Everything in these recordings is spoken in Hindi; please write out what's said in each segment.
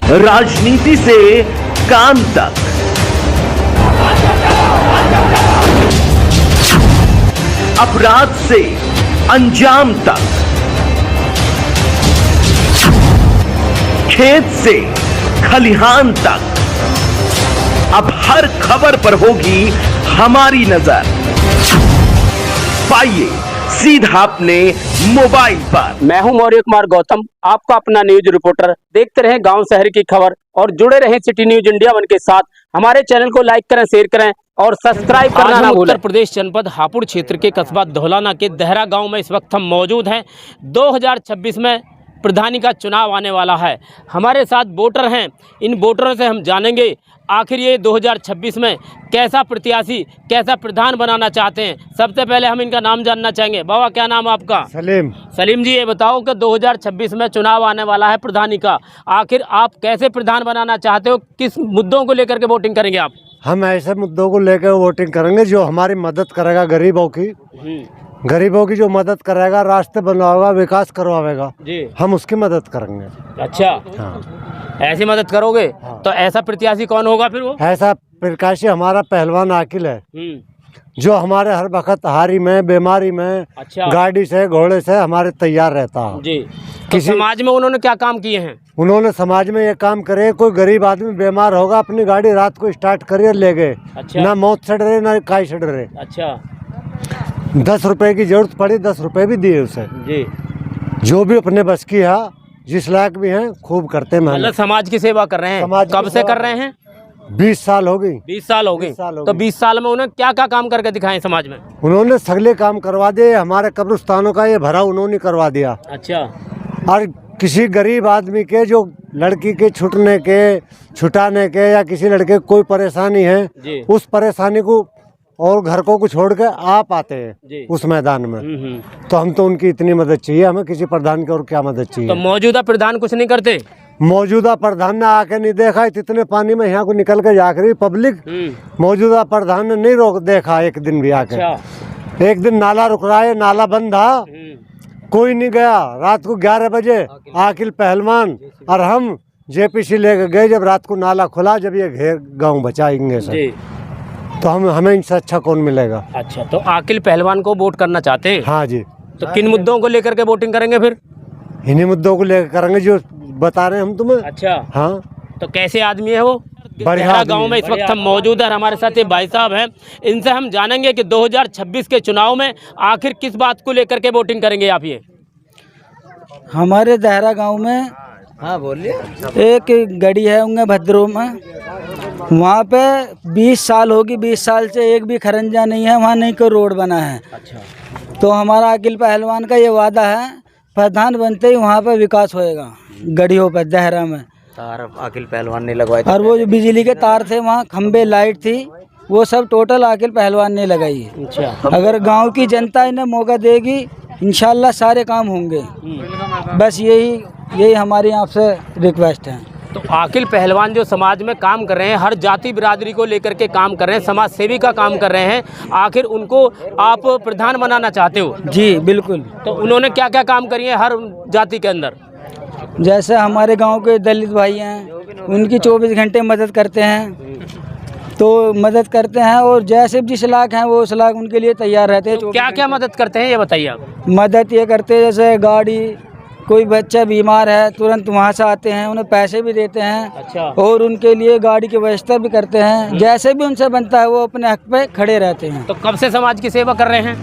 राजनीति से काम तक, अपराध से अंजाम तक, खेत से खलिहान तक, अब हर खबर पर होगी हमारी नजर। पाइए सीधा अपने मोबाइल पर। मैं हूं मौर्य कुमार गौतम, आपका अपना न्यूज रिपोर्टर। देखते रहें गांव शहर की खबर और जुड़े रहें सिटी न्यूज इंडिया वन के साथ। हमारे चैनल को लाइक करें, शेयर करें और सब्सक्राइब करना ना भूलें। उत्तर प्रदेश जनपद हापुड़ क्षेत्र के कस्बा धौलाना के देहरा गांव में इस वक्त हम मौजूद हैं। 2026 में प्रधानी का चुनाव आने वाला है। हमारे साथ वोटर हैं। इन वोटरों से हम जानेंगे आखिर ये 2026 में कैसा प्रत्याशी, कैसा प्रधान बनाना चाहते हैं। सबसे पहले हम इनका नाम जानना चाहेंगे। बाबा, क्या नाम आपका? सलीम। सलीम जी, ये बताओ कि 2026 में चुनाव आने वाला है प्रधानी का। आखिर आप कैसे प्रधान बनाना चाहते हो? किस मुद्दों को लेकर के वोटिंग करेंगे आप? हम ऐसे मुद्दों को लेकर वोटिंग करेंगे जो हमारी मदद करेगा, गरीबों की जो मदद करेगा, रास्ते बनवाएगा, विकास करवाएगा जी, हम उसकी मदद करेंगे। अच्छा, हाँ। ऐसी मदद करोगे? हाँ। तो ऐसा प्रत्याशी कौन होगा फिर? वो ऐसा प्रत्याशी हमारा पहलवान आकिल है, जो हमारे हर वक्त हारी में, बीमारी में, अच्छा, गाड़ी से, घोड़े से हमारे तैयार रहता है जी। तो समाज में उन्होंने क्या काम किए हैं? उन्होंने समाज में ये काम करे, कोई गरीब आदमी बीमार होगा, अपनी गाड़ी रात को स्टार्ट करिए ले गए। अच्छा। ना मौत सड़ रहे ना काई सड़ रहे। अच्छा। 10 रुपए की जरूरत पड़ी, 10 रुपए भी दिए उसे जी। जो भी अपने बस की है, जिस लायक भी हैं, खूब करते हैं। मतलब समाज की सेवा कर रहे हैं। कब से कर रहे हैं? 20 साल हो गई। 20 साल हो गई। तो 20 साल में उन्होंने क्या क्या काम करके दिखाए समाज में? उन्होंने सगले काम करवा दिए। हमारे कब्रिस्तानों का ये भरा उन्होंने करवा दिया। अच्छा। और किसी गरीब आदमी के जो लड़की के छुटने के, छुटाने के या किसी लड़के को कोई परेशानी है, उस परेशानी को और घर को छोड़ के आप आते हैं उस मैदान में, तो हम तो उनकी इतनी मदद चाहिए हमें। किसी प्रधान की और क्या मदद चाहिए? तो मौजूदा प्रधान कुछ नहीं करते? मौजूदा प्रधान ने आके नहीं देखा, इतने पानी में यहाँ को निकल के जाकर रही पब्लिक। मौजूदा प्रधान ने नहीं रोक देखा एक दिन भी आके। अच्छा। एक दिन नाला रुक रहा है, नाला बंद था, कोई नहीं गया। रात को 11 बजे आकिल पहलवान और हम जेपीसी लेके गए। जब रात को नाला खुला, जब ये घेर गाँव बचाएंगे सर, तो हमें इनसे अच्छा कौन मिलेगा? अच्छा, तो आकिल पहलवान को वोट करना चाहते हैं? हाँ जी। तो किन मुद्दों को लेकर के वोटिंग करेंगे फिर? इन्हीं मुद्दों को लेकर करेंगे जो बता रहे हैं हम तुम्हें। अच्छा। हाँ। तो कैसे आदमी है वो? बढ़िया गांव में इस वक्त हम मौजूद है। हमारे साथ ये भाई साहब हैं। इनसे हम जानेंगे कि 2026 के चुनाव में आखिर किस बात को लेकर के वोटिंग करेंगे आप? ये हमारे देहरा गाँव में, हाँ बोलिए, एक गड़ी है उंगे भद्रों में, वहाँ पे 20 साल होगी। 20 साल से एक भी खरंजा नहीं है, वहाँ नहीं कोई रोड बना है। अच्छा। तो हमारा अकिल पहलवान का ये वादा है, प्रधान बनते ही वहाँ पे विकास होएगा। गड़ियों पे देहरा में तार अकिल पहलवान ने लगवाए, और वो जो बिजली के तार थे, वहाँ खम्बे, लाइट थी, वो सब टोटल अकिल पहलवान ने लगाई है। अच्छा। अगर गाँव की जनता इन्हें मौका देगी, इंशाल्लाह सारे काम होंगे। बस यही हमारी आपसे रिक्वेस्ट है। तो आकिल पहलवान जो समाज में काम कर रहे हैं, हर जाति बिरादरी को लेकर के काम कर रहे हैं, समाज सेवी का काम कर रहे हैं, आखिर उनको आप प्रधान बनाना चाहते हो? जी बिल्कुल। तो उन्होंने क्या क्या काम करिए हर जाति के अंदर? जैसे हमारे गांव के दलित भाई हैं, उनकी 24 घंटे मदद करते हैं, तो मदद करते हैं। और जैसे जिस लाख हैं वो उस लाख उनके लिए तैयार रहते हैं। तो क्या क्या मदद करते हैं ये बताइए आप? मदद ये करते हैं, जैसे गाड़ी, कोई बच्चा बीमार है तुरंत वहाँ से आते हैं, उन्हें पैसे भी देते हैं। अच्छा। और उनके लिए गाड़ी की व्यवस्था भी करते हैं। जैसे भी उनसे बनता है वो अपने हक पे खड़े रहते हैं। तो कब से समाज की सेवा कर रहे हैं?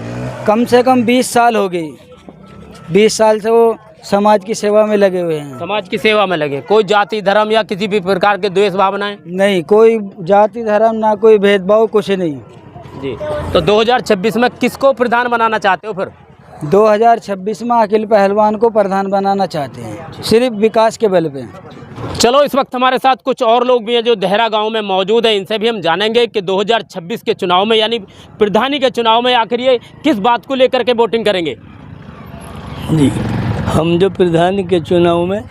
कम से कम 20 साल हो गई। 20 साल से वो समाज की सेवा में लगे हुए हैं। समाज की सेवा में लगे। कोई जाति धर्म या किसी भी प्रकार के द्वेष भावनाएं नहीं, कोई जाति धर्म ना कोई भेदभाव, कुछ नहीं जी। तो 2026 में किसको प्रधान बनाना चाहते हो फिर? 2026 में अकिल पहलवान को प्रधान बनाना चाहते हैं, सिर्फ विकास के बल पे। चलो, इस वक्त हमारे साथ कुछ और लोग भी हैं जो देहरा गांव में मौजूद हैं। इनसे भी हम जानेंगे कि 2026 के चुनाव में, यानी प्रधानी के चुनाव में, आखिर ये किस बात को लेकर के वोटिंग करेंगे? जी, हम जो प्रधानी के चुनाव में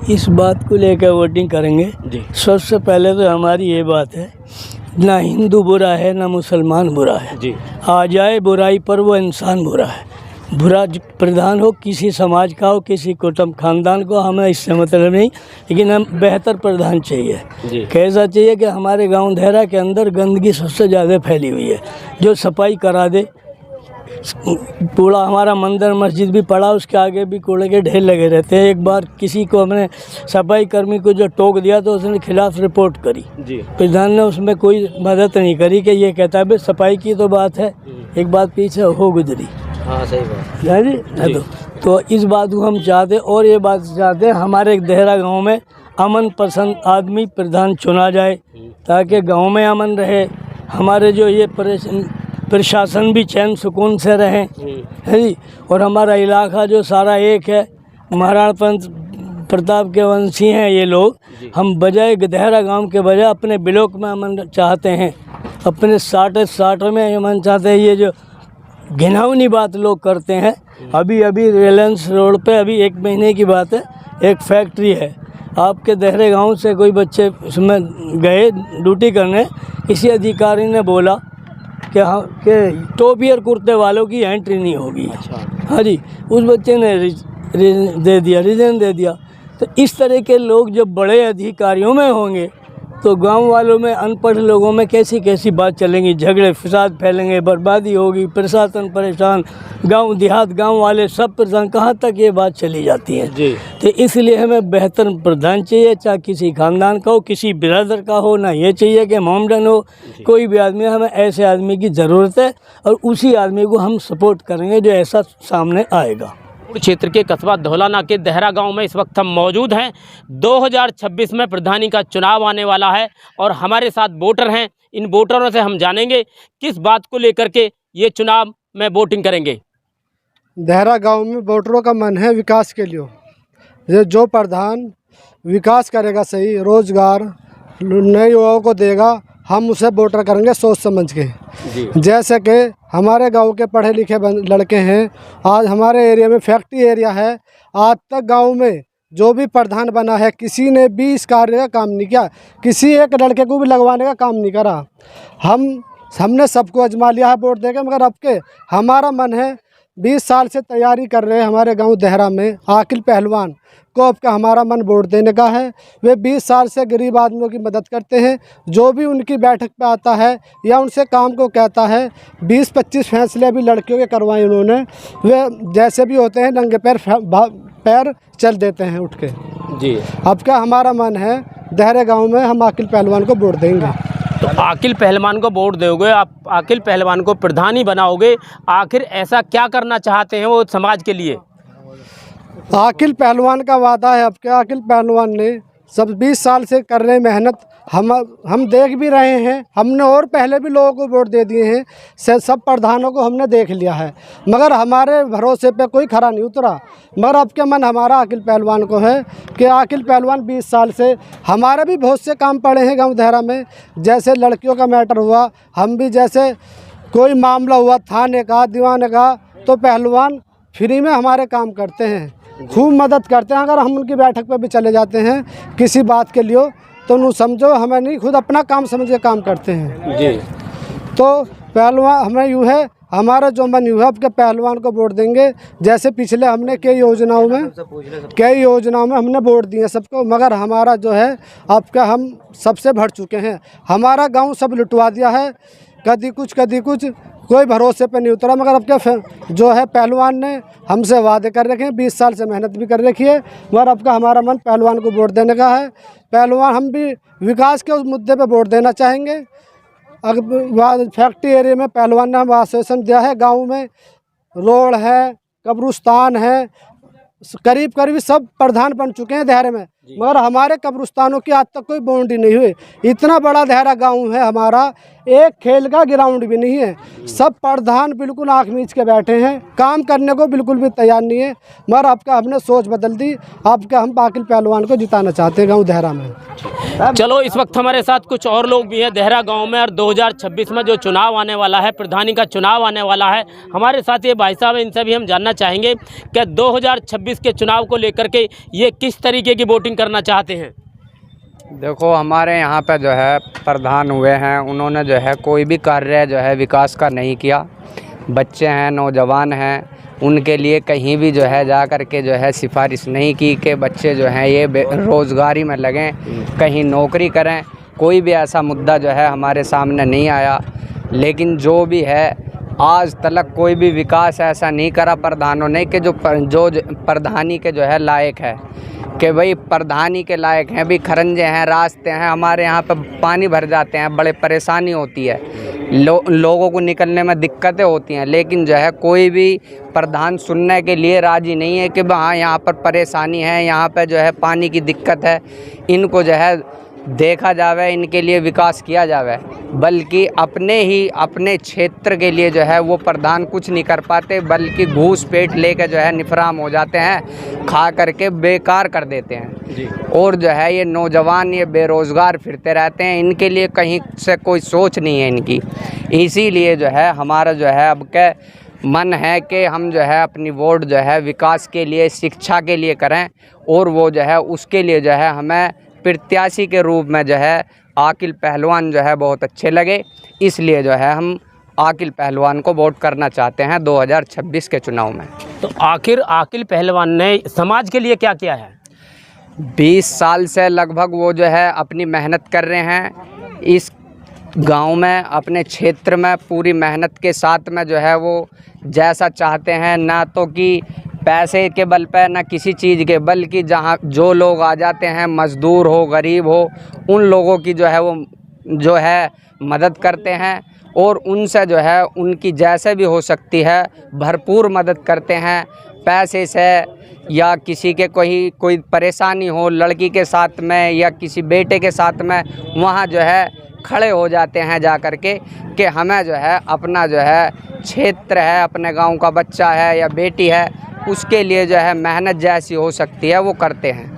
इस बात को लेकर वोटिंग करेंगे जी। सबसे पहले तो हमारी ये बात है, ना हिंदू बुरा है ना मुसलमान बुरा है जी। आ जाए बुराई पर वो इंसान बुरा है। बुरा प्रधान हो, किसी समाज का हो, किसी कुटुंब खानदान को, हमें इससे मतलब नहीं, लेकिन हम बेहतर प्रधान चाहिए। कैसा चाहिए कि हमारे गांव देहरा के अंदर गंदगी सबसे ज़्यादा फैली हुई है, जो सफाई करा दे। कूड़ा, हमारा मंदिर मस्जिद भी पड़ा, उसके आगे भी कूड़े के ढेर लगे रहते हैं। एक बार किसी को हमने सफाई कर्मी को जो टोक दिया तो उसने खिलाफ रिपोर्ट करी जी। प्रधान ने उसमें कोई मदद नहीं करी कि ये कहता है भाई सफाई की तो बात है, एक बात पीछे हो गुजरी। हाँ सही बात है जी। तो इस बात को हम चाहते, और ये बात चाहते हमारे देहरा गांव में अमन पसंद आदमी प्रधान चुना जाए, ताकि गांव में अमन रहे, हमारे जो ये प्रशासन भी चैन सुकून से रहे, है जी। और हमारा इलाका जो सारा एक है, महाराणा प्रताप के वंशी हैं ये लोग। हम बजाय देहरा गांव के बजाय अपने ब्लॉक में अमन चाहते हैं, अपने साठ में अमन चाहते हैं। ये जो घिनौनी बात लोग करते हैं, अभी रिलायंस रोड पे अभी 1 महीने की बात है, एक फैक्ट्री है, आपके देहरे गांव से कोई बच्चे उसमें गए ड्यूटी करने, किसी अधिकारी ने बोला कि हाँ कि टोपी और कुर्ते वालों की एंट्री नहीं होगी। हाँ जी, उस बच्चे ने रीज़न दे दिया। तो इस तरह के लोग जब बड़े अधिकारियों में होंगे तो गांव वालों में, अनपढ़ लोगों में कैसी बात चलेंगी, झगड़े फसाद फैलेंगे, बर्बादी होगी, प्रशासन परेशान, गांव देहात गांव वाले सब परेशान, कहाँ तक ये बात चली जाती है जी। तो इसलिए हमें बेहतर प्रधान चाहिए, चाहे किसी खानदान का हो, किसी बिरादर का हो, ना ये चाहिए कि मोमडन हो, कोई भी आदमी, हमें ऐसे आदमी की ज़रूरत है और उसी आदमी को हम सपोर्ट करेंगे जो ऐसा सामने आएगा। क्षेत्र के कस्बा धौलाना के देहरा गांव में इस वक्त हम मौजूद हैं। 2026 में प्रधानी का चुनाव आने वाला है और हमारे साथ वोटर हैं। इन वोटरों से हम जानेंगे किस बात को लेकर के ये चुनाव में वोटिंग करेंगे। देहरा गांव में वोटरों का मन है विकास के लिए, ये जो प्रधान विकास करेगा, सही रोजगार नए युवाओं को देगा, हम उसे वोटर करेंगे सोच समझ के। जैसे कि हमारे गांव के पढ़े लिखे लड़के हैं, आज हमारे एरिया में फैक्ट्री एरिया है, आज तक गांव में जो भी प्रधान बना है किसी ने भी इस कार्य का काम नहीं किया, किसी एक लड़के को भी लगवाने का काम नहीं करा। हमने सबको आजमा लिया है वोट देकर, मगर अब के हमारा मन है 20 साल से तैयारी कर रहे हैं हमारे गांव देहरा में आकिल पहलवान को, अब का हमारा मन वोट देने का है। वे 20 साल से गरीब आदमियों की मदद करते हैं, जो भी उनकी बैठक पे आता है या उनसे काम को कहता है, 20-25 फैसले भी लड़कियों के करवाए उन्होंने। वे जैसे भी होते हैं नंगे पैर चल देते हैं उठ के जी। अब का हमारा मन है देहरे गाँव में हम आकिल पहलवान को वोट देंगे। तो आकिल पहलवान को वोट दोगे आप, आकिल पहलवान को प्रधानी बनाओगे, आखिर ऐसा क्या करना चाहते हैं वो समाज के लिए? आकिल पहलवान का वादा है, अब क्या आकिल पहलवान ने सब 20 साल से कर रहे मेहनत, हम देख भी रहे हैं, हमने और पहले भी लोगों को वोट दे दिए हैं, सब प्रधानों को हमने देख लिया है, मगर हमारे भरोसे पे कोई खरा नहीं उतरा। मगर अब के मन हमारा आकिल पहलवान को है कि आकिल पहलवान 20 साल से, हमारे भी बहुत से काम पड़े हैं गांव देहरा में, जैसे लड़कियों का मैटर हुआ, हम भी जैसे कोई मामला हुआ थाने का दीवाने का, तो पहलवान फ्री में हमारे काम करते हैं, खूब मदद करते हैं। अगर हम उनकी बैठक पे भी चले जाते हैं किसी बात के लिए तो उन्हें समझो हमें नहीं, खुद अपना काम समझ के काम करते हैं जी। तो पहलवान हमें यूँ है, हमारा जो मन यूँ है अब के पहलवान को वोट देंगे। जैसे पिछले हमने कई योजनाओं में हमने वोट दिए सबको, मगर हमारा जो है अब का हम सबसे भर चुके हैं, हमारा गाँव सब लुटवा दिया है, कभी कुछ कोई भरोसे पे नहीं उतरा। मगर अब क्या जो है पहलवान ने हमसे वादे कर रखे हैं, 20 साल से मेहनत भी कर रखी है, मगर अब का हमारा मन पहलवान को वोट देने का है। पहलवान हम भी विकास के उस मुद्दे पे वोट देना चाहेंगे। अगर फैक्ट्री एरिया में पहलवान ने हम आश्वासन दिया है, गाँव में रोड है, कब्रिस्तान है, करीब सब प्रधान बन चुके हैं देहरे में, मगर हमारे कब्रिस्तानों की आज तक कोई बाउंड्री नहीं हुई। इतना बड़ा देहरा गांव है हमारा, एक खेल का ग्राउंड भी नहीं है, सब प्रधान बिल्कुल आँख मीच के बैठे हैं, काम करने को बिल्कुल भी तैयार नहीं है। मगर आपका हमने सोच बदल दी, आपका हम आकिल पहलवान को जिताना चाहते हैं गाँव देहरा में। चलो इस वक्त हमारे साथ कुछ और लोग भी हैं देहरा गांव में, और 2026 में जो चुनाव आने वाला है, प्रधानी का चुनाव आने वाला है, हमारे साथ ये भाई साहब हैं, इनसे भी हम जानना चाहेंगे कि 2026 के चुनाव को लेकर के ये किस तरीके की वोटिंग करना चाहते हैं। देखो हमारे यहाँ पे जो है प्रधान हुए हैं, उन्होंने जो है कोई भी कार्य जो है विकास का नहीं किया। बच्चे हैं, नौजवान हैं, उनके लिए कहीं भी जो है जा कर के जो है सिफारिश नहीं की कि बच्चे जो हैं ये रोज़गारी में लगें, कहीं नौकरी करें। कोई भी ऐसा मुद्दा जो है हमारे सामने नहीं आया। लेकिन जो भी है, आज तक कोई भी विकास ऐसा नहीं करा प्रधानों ने कि जो प्रधानी के जो है लायक है, कि भाई प्रधानी के लायक हैं। भी खरंजे हैं, रास्ते हैं, हमारे यहाँ पर पानी भर जाते हैं, बड़े परेशानी होती है, लोगों को निकलने में दिक्कतें होती हैं। लेकिन जो है कोई भी प्रधान सुनने के लिए राज़ी नहीं है कि हाँ यहाँ पर परेशानी है, यहाँ पर जो है पानी की दिक्कत है, इनको जो है देखा जावे, इनके लिए विकास किया जावे। बल्कि अपने क्षेत्र के लिए जो है वो प्रधान कुछ नहीं कर पाते, बल्कि घूस पेट लेकर जो है निफराम हो जाते हैं, खा करके बेकार कर देते हैं जी। और जो है ये नौजवान ये बेरोज़गार फिरते रहते हैं, इनके लिए कहीं से कोई सोच नहीं है इनकी। इसीलिए जो है हमारा जो है अब के मन है कि हम जो है अपनी वोट जो है विकास के लिए, शिक्षा के लिए करें, और वो जो है उसके लिए जो है हमें प्रत्याशी के रूप में जो है आकिल पहलवान जो है बहुत अच्छे लगे। इसलिए जो है हम आकिल पहलवान को वोट करना चाहते हैं 2026 के चुनाव में। तो आखिर आकिल पहलवान ने समाज के लिए क्या किया है? 20 साल से लगभग वो जो है अपनी मेहनत कर रहे हैं इस गांव में, अपने क्षेत्र में पूरी मेहनत के साथ में जो है वो जैसा चाहते हैं, ना तो कि पैसे के बल पे, ना किसी चीज़ के, बल्कि जहाँ जो लोग आ जाते हैं, मज़दूर हो, गरीब हो, उन लोगों की जो है वो जो है मदद करते हैं, और उनसे जो है उनकी जैसे भी हो सकती है भरपूर मदद करते हैं। पैसे से या किसी के कोई परेशानी हो लड़की के साथ में या किसी बेटे के साथ में, वहाँ जो है खड़े हो जाते हैं जा कर के कि हमें जो है अपना जो है क्षेत्र है, अपने गांव का बच्चा है या बेटी है, उसके लिए जो है मेहनत जैसी हो सकती है वो करते हैं।